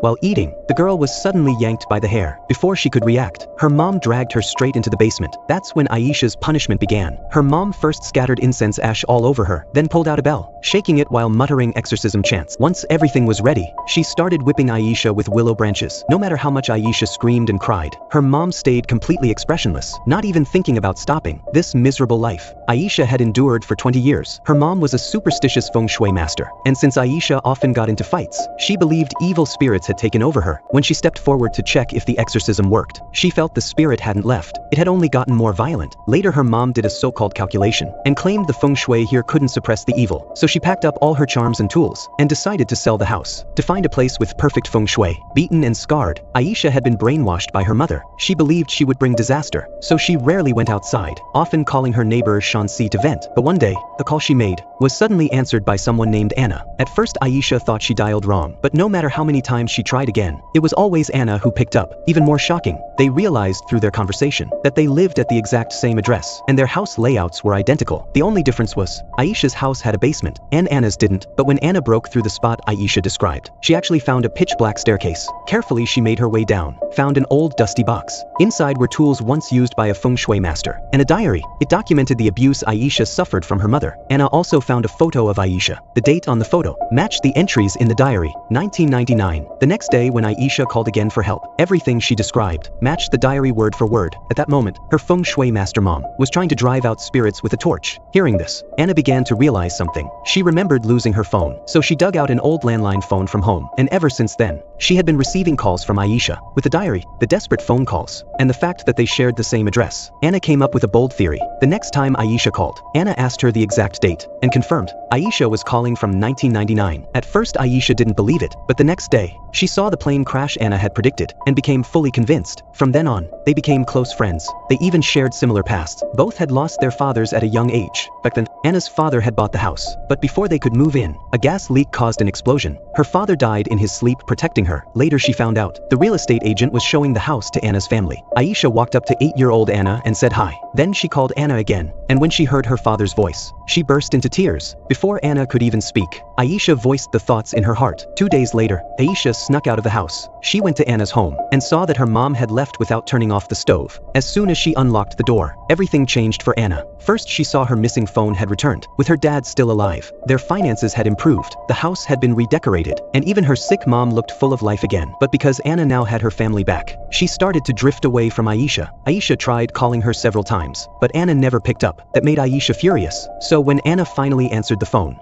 While eating, the girl was suddenly yanked by the hair. Before she could react, her mom dragged her straight into the basement. That's when Aisha's punishment began. Her mom first scattered incense ash all over her, then pulled out a bell, shaking it while muttering exorcism chants. Once everything was ready, she started whipping Aisha with willow branches. No matter how much Aisha screamed and cried, her mom stayed completely expressionless, not even thinking about stopping this miserable life Aisha had endured for 20 years. Her mom was a superstitious feng shui master, and since Aisha often got into fights, she believed evil spirits had taken over her. When she stepped forward to check if the exorcism worked, she felt the spirit hadn't left. It had only gotten more violent. Later her mom did a so-called calculation and claimed the feng shui here couldn't suppress the evil, so she packed up all her charms and tools and decided to sell the house to find a place with perfect feng shui. Beaten and scarred, Aisha had been brainwashed by her mother. She believed she would bring disaster, so she rarely went outside, often calling her neighbor Shanxi to vent. But one day, the call she made was suddenly answered by someone named Anna. At first Aisha thought she dialed wrong, but no matter how many times she tried again, it was always Anna who picked up. Even more shocking, they realized through their conversation that they lived at the exact same address, and their house layouts were identical. The only difference was, Aisha's house had a basement, and Anna's didn't. But when Anna broke through the spot Aisha described, she actually found a pitch-black staircase. Carefully she made her way down, found an old dusty box. Inside were tools once used by a feng shui master, and a diary. It documented the abuse Aisha suffered from her mother. Anna also found a photo of Aisha. The date on the photo matched the entries in the diary, 1999. The next day when Aisha called again for help, everything she described matched the diary word for word. At that moment, her feng shui master mom was trying to drive out spirits with a torch. Hearing this, Anna began to realize something. She remembered losing her phone, so she dug out an old landline phone from home, and ever since then, she had been receiving calls from Aisha. With the diary, the desperate phone calls, and the fact that they shared the same address, Anna came up with a bold theory. The next time Aisha called, Anna asked her the exact date, and confirmed Aisha was calling from 1999. At first Aisha didn't believe it, but the next day, she saw the plane crash Anna had predicted, and became fully convinced. From then on, they became close friends. They even shared similar pasts. Both had lost their fathers at a young age. Back then, Anna's father had bought the house, but before they could move in, a gas leak caused an explosion. Her father died in his sleep protecting her. Later she found out the real estate agent was showing the house to Anna's family. Aisha walked up to 8-year-old Anna and said hi. Then she called Anna again, and when she heard her father's voice, she burst into tears. Before Anna could even speak, Aisha voiced the thoughts in her heart. 2 days later, Aisha snuck out of the house. She went to Anna's home and saw that her mom had left without turning off the stove. As soon as she unlocked the door, everything changed for Anna. First she saw her missing phone had returned, with her dad still alive. Their finances had improved, the house had been redecorated, and even her sick mom looked full of life again. But because Anna now had her family back, she started to drift away from Aisha. Aisha tried calling her several times, but Anna never picked up. That made Aisha furious. So when Anna finally answered the phone,